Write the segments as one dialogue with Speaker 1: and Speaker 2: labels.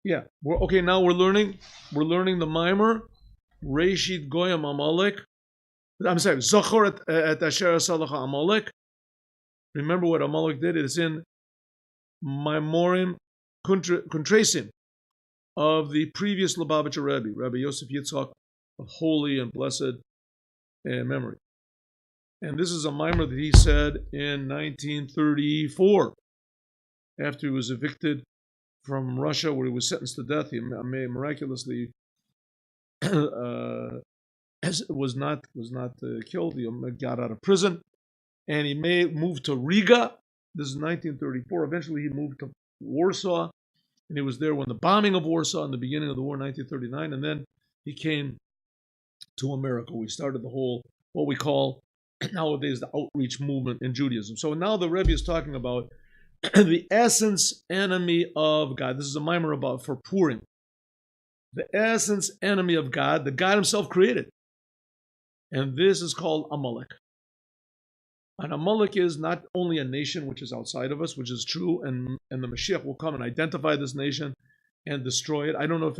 Speaker 1: Yeah. Now we're learning the mimer. Reshit Goyam Amalek. I'm sorry, Zochor et Asher Asalacha Amalek. Remember what Amalek did? It's in Maimorim Kuntresim of the previous Lubavitcher Rebbe, Rabbi Yosef Yitzchak, of holy and blessed memory. And this is a mimer that he said in 1934, after he was evicted from Russia, where he was sentenced to death. He miraculously was not killed. He got out of prison, and he moved to Riga. This is 1934. Eventually, he moved to Warsaw, and he was there when the bombing of Warsaw in the beginning of the war, 1939. And then he came to America. We started the whole, what we call nowadays, the outreach movement in Judaism. So now the Rebbe is talking about the essence enemy of God. This is a mimer about for Purim. The essence enemy of God, that God himself created. And this is called Amalek. And Amalek is not only a nation which is outside of us, which is true, and the Mashiach will come and identify this nation and destroy it. I don't know if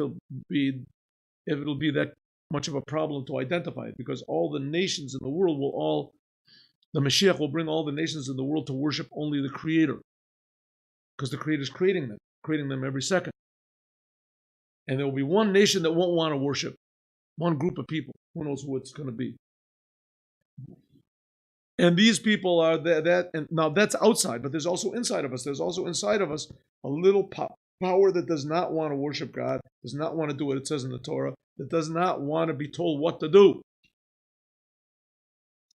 Speaker 1: it'll be that much of a problem to identify it, because all the nations in the world the Mashiach will bring all the nations in the world to worship only the Creator, because the Creator is creating them every second. And there will be one nation that won't want to worship, one group of people. Who knows who it's going to be? And these people are that. And now that's outside, but there's also inside of us. There's also inside of us a little power that does not want to worship God, does not want to do what it says in the Torah, that does not want to be told what to do.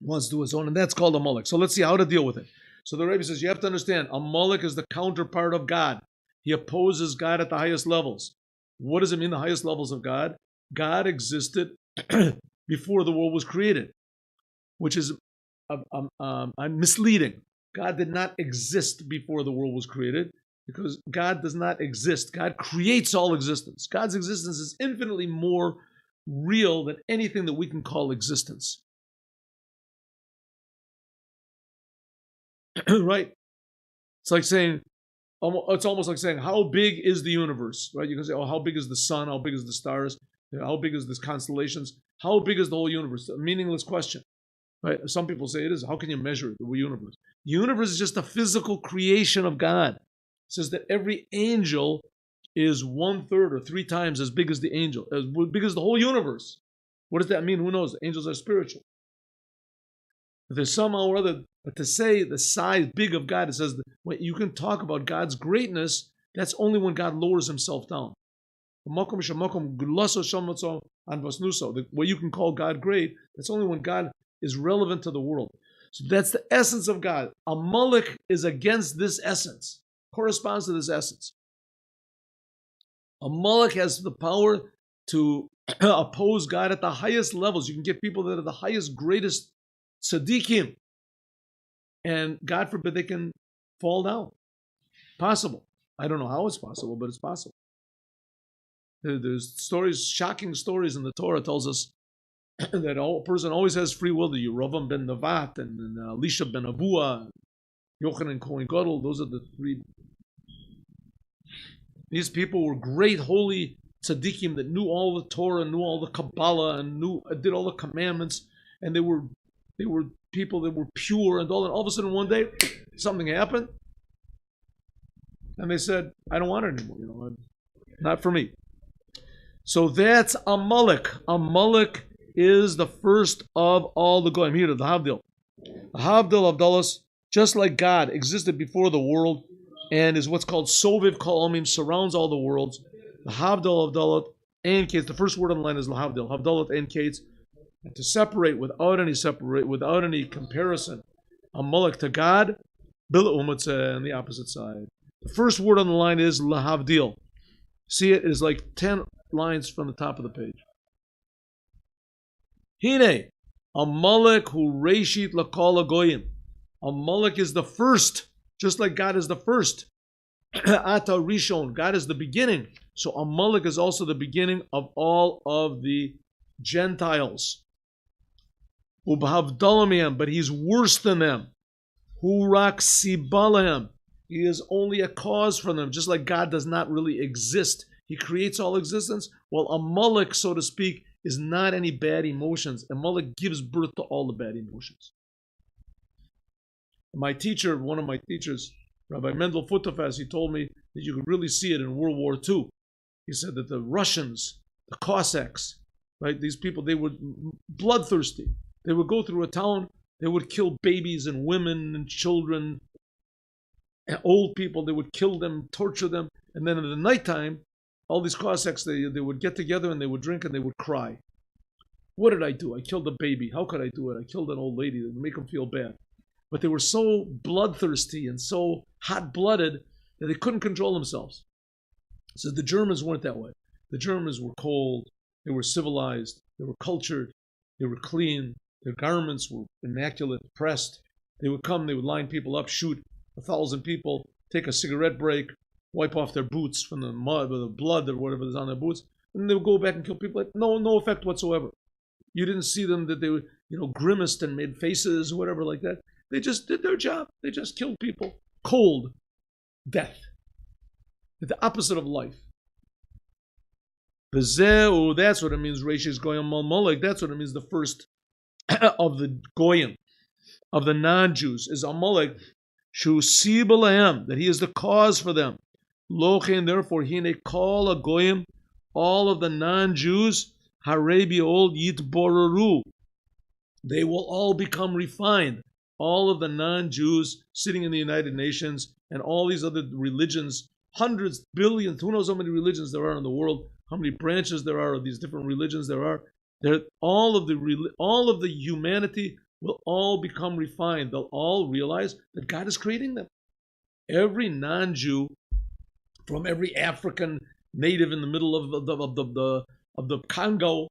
Speaker 1: Wants to do his own, and that's called Amalek. So let's see how to deal with it. So the Rebbe says you have to understand, Amalek is the counterpart of God. He opposes God at the highest levels. What does it mean, the highest levels of God? God existed before the world was created, which is misleading. God did not exist before the world was created, because God does not exist. God creates all existence. God's existence is infinitely more real than anything that we can call existence. Right? It's almost like saying, how big is the universe? Right? You can say, how big is the sun? How big is the stars? How big is the constellations? How big is the whole universe? A meaningless question. Right? Some people say it is. How can you measure it, the universe? The universe is just a physical creation of God. It says that every angel is 1/3 or 3 times as big as the angel, as big as the whole universe. What does that mean? Who knows? Angels are spiritual. If there's somehow or other, but to say the size big of God, it says that when you can talk about God's greatness, that's only when God lowers himself down. What you can call God great, that's only when God is relevant to the world. So that's the essence of God. Amalek is against this essence, corresponds to this essence. Amalek has the power to oppose God at the highest levels. You can get people that are the highest, greatest tzaddikim, and God forbid they can fall down. Possible. I don't know how it's possible, but it's possible. There's stories, shocking stories in the Torah tells us that a person always has free will. The Yerovam ben Nevat and Elisha ben Avua, Yochanan Kohen Gadol, those are the 3. These people were great holy tzaddikim that knew all the Torah, knew all the Kabbalah, and did all the commandments, and they were people that were pure and all. And all of a sudden one day something happened, and they said, "I don't want it anymore. Not for me." So that's Amalek. Amalek is the first of all the goyim. Here, the Havdil. The Havdil of Dalas, just like God existed before the world and is what's called Soviv Kol Omim, surrounds all the worlds. The Havdil of Dalat and Kates. The first word on the line is Lahavdil. Havdalat and Kates. And to separate without any comparison, Amalek to God, Bila Umatze on the opposite side. The first word on the line is Lahavdil. See, it is like 10 lines from the top of the page. Hine, Amalek hu reshit lakol hagoyim. Amalek is the first, just like God is the first. Ata Rishon, God is the beginning. So Amalek is also the beginning of all of the Gentiles. Ubhavdalamiyam, but he's worse than them. Hurak sibalahem, he is only a cause for them, just like God does not really exist. He creates all existence. Well, Amalek, so to speak, is not any bad emotions. Amalek gives birth to all the bad emotions. My teacher, one of my teachers, Rabbi Mendel Futterfass, he told me that you could really see it in World War II. He said that the Russians, the Cossacks, right, these people, they were bloodthirsty. They would go through a town, they would kill babies and women and children and old people. They would kill them, torture them. And then in the nighttime, all these Cossacks, they would get together and they would drink and they would cry. What did I do? I killed a baby. How could I do it? I killed an old lady. It would make them feel bad. But they were so bloodthirsty and so hot-blooded that they couldn't control themselves. So the Germans weren't that way. The Germans were cold. They were civilized. They were cultured. They were clean. Their garments were immaculate, pressed. They would come, they would line people up, shoot 1,000 people, take a cigarette break, wipe off their boots from the mud or the blood or whatever is on their boots, and they would go back and kill people. No effect whatsoever. You didn't see them that they were, grimaced and made faces or whatever like that. They just did their job. They just killed people. Cold death. The opposite of life. Bezeu, that's what it means. Rashis Goyim Malmolek. That's what it means. The first of the Goyim, of the non-Jews, is Amalek. Shu Sibalahem, that he is the cause for them. Lochen, therefore, hine call a Goyim, all of the non-Jews, Harebi old Yitboraru. They will all become refined. All of the non-Jews sitting in the United Nations and all these other religions, hundreds, billions, who knows how many religions there are in the world, how many branches there are of these different religions there are. All of the humanity will all become refined. They'll all realize that God is creating them. Every non-Jew, from every African native in the middle of the Congo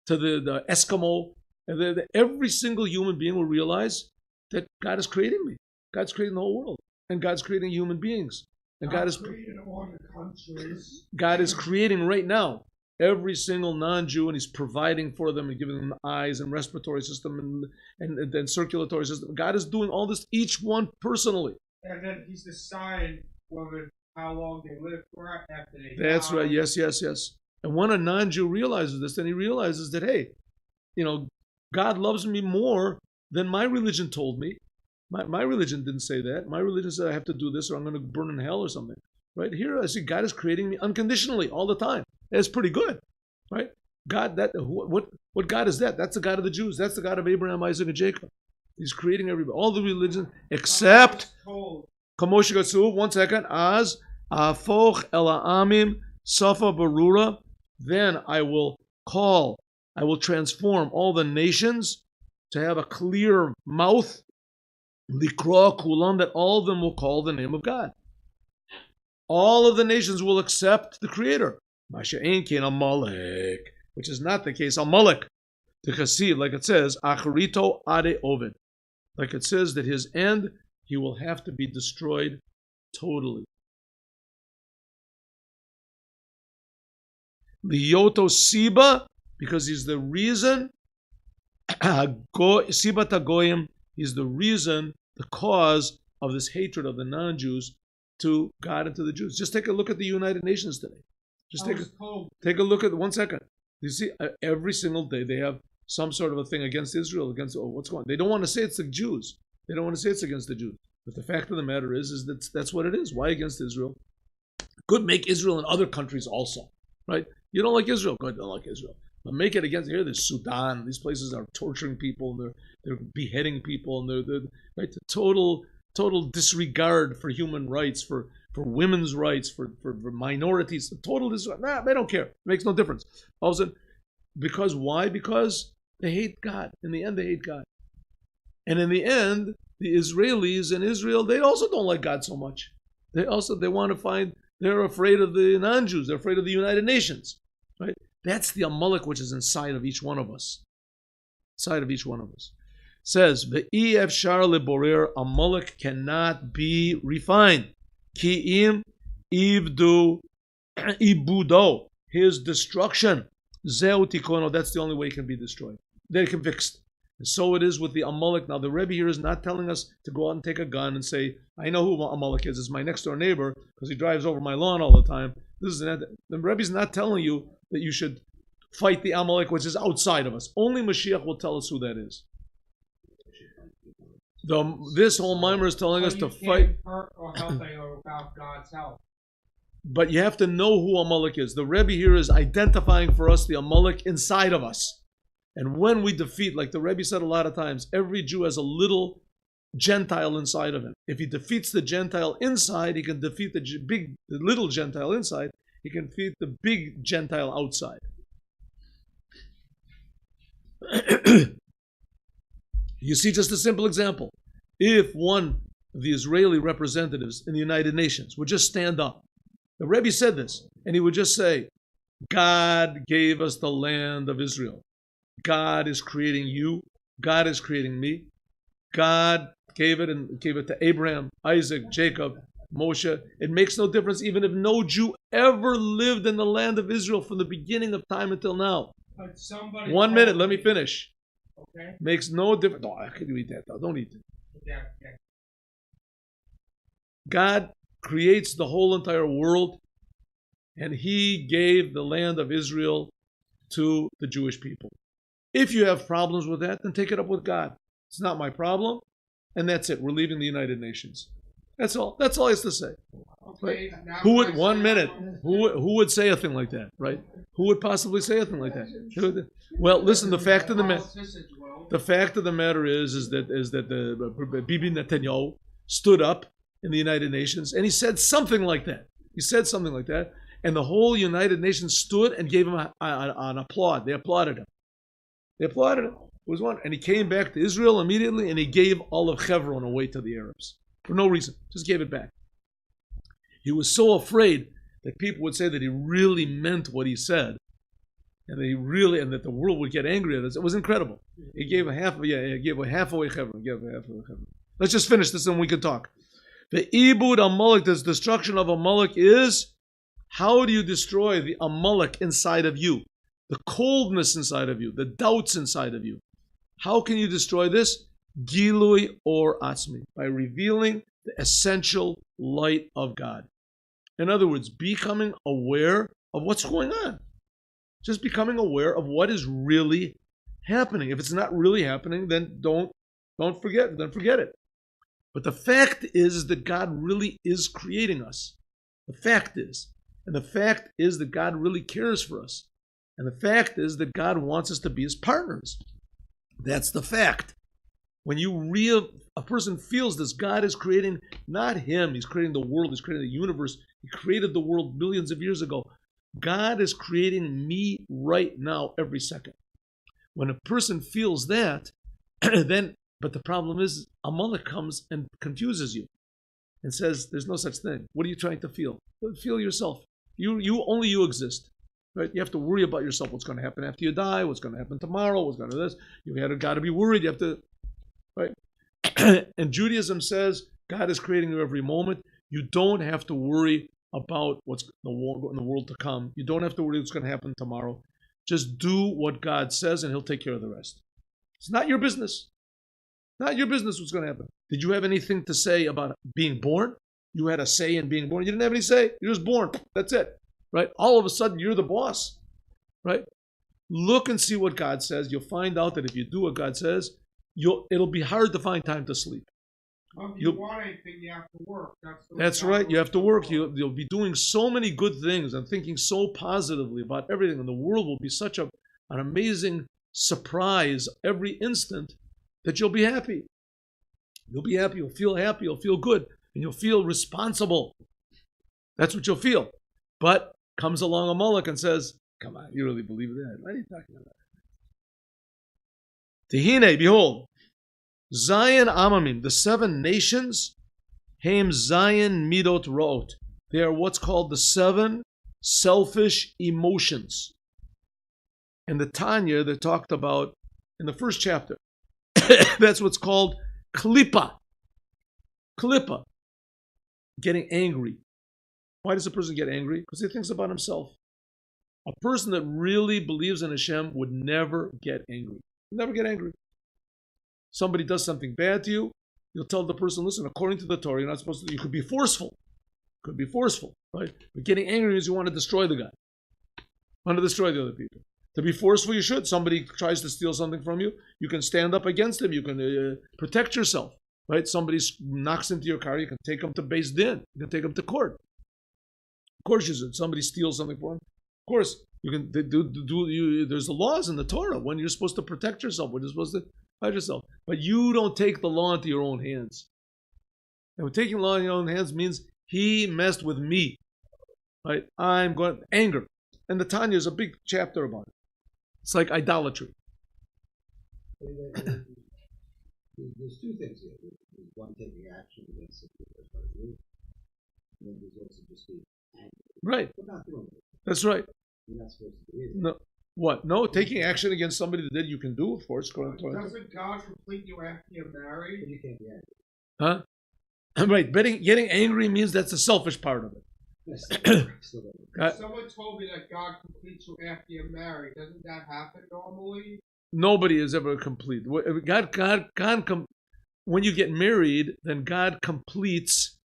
Speaker 1: to the Eskimo, and every single human being will realize that God is creating me. God's creating the whole world, and God's creating human beings, and God is creating all the countries. God is creating right now every single non-Jew, and He's providing for them and giving them eyes and respiratory system and circulatory system. God is doing all this, each one personally.
Speaker 2: And then He's deciding how long they live for after they die.
Speaker 1: That's right. Yes. And when a non-Jew realizes this, then he realizes that, hey, God loves me more than my religion told me. My religion didn't say that. My religion said I have to do this or I'm going to burn in hell or something. Right here, I see God is creating me unconditionally all the time. It's pretty good, right? God, what God is that? That's the God of the Jews. That's the God of Abraham, Isaac, and Jacob. He's creating everybody, all the religions except Kamosh Gatsu. 1 second. Az afoch el ha'amim safa barura. Then I will transform all the nations to have a clear mouth. Likra kulam, that all of them will call the name of God. All of the nations will accept the Creator. Masha'en kin Amalek, which is not the case. Amalek, the Chassid, like it says, Acharito ade Ovid. Like it says that his end, he will have to be destroyed totally. Liyoto Siba, because he's the reason. Siba Tagoyim, he's the reason, the cause of this hatred of the non-Jews to God and to the Jews. Just take a look at the United Nations today. Just take a look at 1 second. You see, every single day they have some sort of a thing against Israel, against what's going on. They don't want to say it's the Jews. They don't want to say it's against the Jews. But the fact of the matter is that that's what it is. Why against Israel? Could make Israel and other countries also, right? You don't like Israel, good, don't like Israel. But make it against, here there's Sudan. These places are torturing people, and they're beheading people, and they're right, total disregard for human rights, for women's rights, for minorities, total disregard. They don't care. It makes no difference. All of a sudden, because why? Because they hate God. In the end, they hate God. And in the end, the Israelis in Israel, they also don't like God so much. They're afraid of the non-Jews. They're afraid of the United Nations, right? That's the Amalek which is inside of each one of us. Inside of each one of us. Says, Ve'i efshar leborer, Amalek cannot be refined. Ki'im ivdu ibudo, his destruction. Zeu tikono, that's the only way he can be destroyed. They can fix. And so it is with the Amalek. Now the Rebbe here is not telling us to go out and take a gun and say, I know who Amalek is. It's my next door neighbor because he drives over my lawn all the time. The Rebbe is not telling you that you should fight the Amalek, which is outside of us. Only Mashiach will tell us who that is. This whole mimer is telling us to fight.
Speaker 2: Hurt or help anyone without God's help.
Speaker 1: But you have to know who Amalek is. The Rebbe here is identifying for us the Amalek inside of us. And when we defeat, like the Rebbe said a lot of times, every Jew has a little Gentile inside of him. If he defeats the Gentile inside, he can defeat the little Gentile inside. He can defeat the big Gentile outside. You see, just a simple example. If one of the Israeli representatives in the United Nations would just stand up, the Rebbe said this, and he would just say, God gave us the land of Israel. God is creating you. God is creating me. God gave it and gave it to Abraham, Isaac, Jacob, Moshe. It makes no difference even if no Jew ever lived in the land of Israel from the beginning of time until now. 1 minute, let me finish.
Speaker 2: Okay.
Speaker 1: Makes no difference. No, how can you eat that though? Don't eat it.
Speaker 2: Okay.
Speaker 1: God creates the whole entire world, and he gave the land of Israel to the Jewish people. If you have problems with that, then take it up with God. It's not my problem, and that's it. We're leaving the United Nations. That's all. That's all I has to say.
Speaker 2: Okay.
Speaker 1: Right? Who would 1 minute? Who would say a thing like that? Right? Who would possibly say a thing like that? Well, listen. The fact of the matter is that the Bibi Netanyahu stood up in the United Nations and he said something like that. And the whole United Nations stood and gave him an applaud. They applauded him. It was one, and he came back to Israel immediately, and he gave all of Hebron away to the Arabs for no reason. Just gave it back. He was so afraid that people would say that he really meant what he said, and that the world would get angry at us. It was incredible. He gave half away Hebron. Let's just finish this, and we can talk. The Ibud Amalek, this destruction of Amalek, is how do you destroy the Amalek inside of you? The coldness inside of you, the doubts inside of you. How can you destroy this? Gilui Ohr Tmimim, by revealing the essential light of God. In other words, becoming aware of what's going on. Just becoming aware of what is really happening. If it's not really happening, then don't forget it. But the fact is that God really is creating us. The fact is that God really cares for us. And the fact is that God wants us to be his partners. That's the fact. When a person feels this, God is creating, not him, he's creating the world, he's creating the universe. He created the world billions of years ago. God is creating me right now, every second. When a person feels that, but the problem is, Amalek comes and confuses you and says, there's no such thing. What are you trying to feel? Feel yourself. Only you exist. Right? You have to worry about yourself. What's going to happen after you die? What's going to happen tomorrow? What's going to this? You got to be worried. You have to, right? And Judaism says God is creating you every moment. You don't have to worry about what's in the world to come. You don't have to worry what's going to happen tomorrow. Just do what God says, and he'll take care of the rest. It's not your business. Not your business what's going to happen. Did you have anything to say about being born? You had a say in being born. You didn't have any say. You're just born. That's it. Right? All of a sudden, you're the boss. Right? Look and see what God says. You'll find out that if you do what God says, it'll be hard to find time to sleep.
Speaker 2: If you want anything, you have to work.
Speaker 1: That's right. You have to work. You'll be doing so many good things and thinking so positively about everything. And the world will be such an amazing surprise every instant that you'll be happy. You'll be happy. You'll feel happy. You'll feel good. And you'll feel responsible. That's what you'll feel. But comes along Amalek and says, come on, you really believe that? What are you talking about? Tehine, behold, Zion Amamim, the 7 nations, Haim Zion Midot Ro'ot. They are what's called the 7 selfish emotions. In the Tanya, they're talked about in the first chapter. That's what's called Klippa. Klippa. Getting angry. Why does a person get angry? Because he thinks about himself. A person that really believes in Hashem would never get angry. Never get angry. Somebody does something bad to you, you'll tell the person, listen, according to the Torah, you're not supposed to, you could be forceful. Could be forceful, right? But getting angry means you want to destroy the guy. Want to destroy the other people. To be forceful, you should. Somebody tries to steal something from you, you can stand up against him. You can protect yourself, right? Somebody knocks into your car, you can take him to Beis Din. You can take him to court. Of course you should. Somebody steals something from him. Of course, you can there's the laws in the Torah when you're supposed to protect yourself, when you're supposed to fight yourself. But you don't take the law into your own hands. And taking the law in your own hands means he messed with me. Right? I'm going anger. And the Tanya is a big chapter about it. It's like idolatry.
Speaker 3: There's two things here. There's one, taking action against something that's part of you. And then there's also just being angry.
Speaker 1: Right.
Speaker 3: We're not doing it.
Speaker 1: That's right.
Speaker 3: You're not supposed to do it.
Speaker 1: No. What? No, taking action against somebody that you can do, of course.
Speaker 2: Doesn't God complete you after you're married?
Speaker 3: But you can't be angry.
Speaker 1: Huh? Right. Getting angry means that's the selfish part of it.
Speaker 2: Someone told me that God completes you after you're married. Doesn't that happen normally?
Speaker 1: Nobody is ever complete. When you get married, then God completes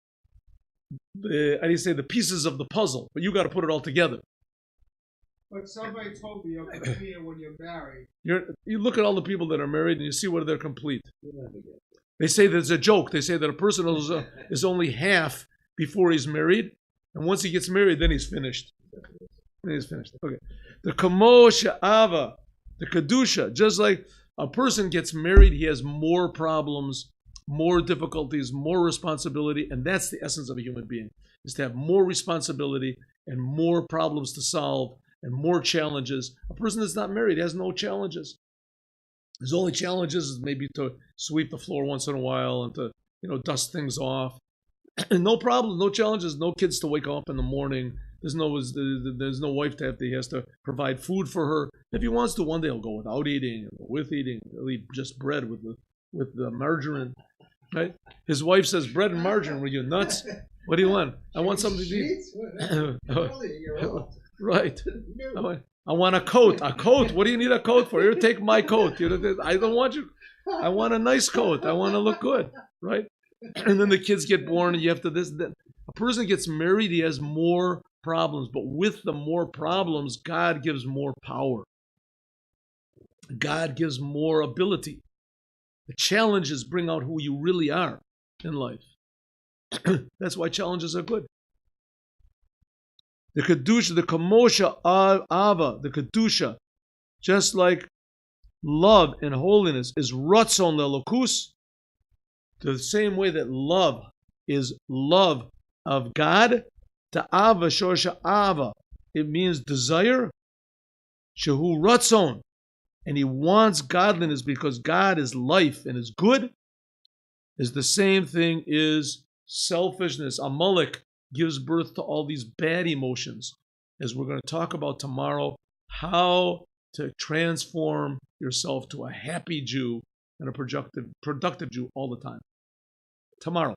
Speaker 1: the pieces of the puzzle, but you got to put it all together.
Speaker 2: But somebody told me you're complete when you're married.
Speaker 1: You look at all the people that are married and you see whether they're complete. They say there's a joke. They say that a person is only half before he's married, and once he gets married, then he's finished. Okay. The kamosha ava, the kedusha, just like a person gets married, he has more problems, more difficulties, more responsibility, and that's the essence of a human being, is to have more responsibility and more problems to solve and more challenges. A person that's not married has no challenges. His only challenges is maybe to sweep the floor once in a while and to, dust things off. And no problem, no challenges, no kids to wake up in the morning. There's no wife he has to provide food for her. If he wants to, one day he'll go without eating, or with eating. He'll eat just bread with the margarine. Right? His wife says, bread and margarine, were you nuts? What do you want? I want something to eat. Right. I want a coat. A coat? What do you need a coat for? Here, take my coat. I don't want you. I want a nice coat. I want to look good. Right? And then the kids get born and you have to this. Then. A person gets married, he has more problems. But with the more problems, God gives more power. God gives more ability. The challenges bring out who you really are in life. That's why challenges are good. The kedusha, the kamosha ava, the kedusha, just like love and holiness is ratzon lelokus, the same way that love is love of God, ta'ava shorsha ava, it means desire, shehu ratzon, and he wants godliness because God is life and is good, is the same thing is selfishness. Amalek gives birth to all these bad emotions, as we're going to talk about tomorrow, how to transform yourself to a happy Jew and a productive Jew all the time. Tomorrow.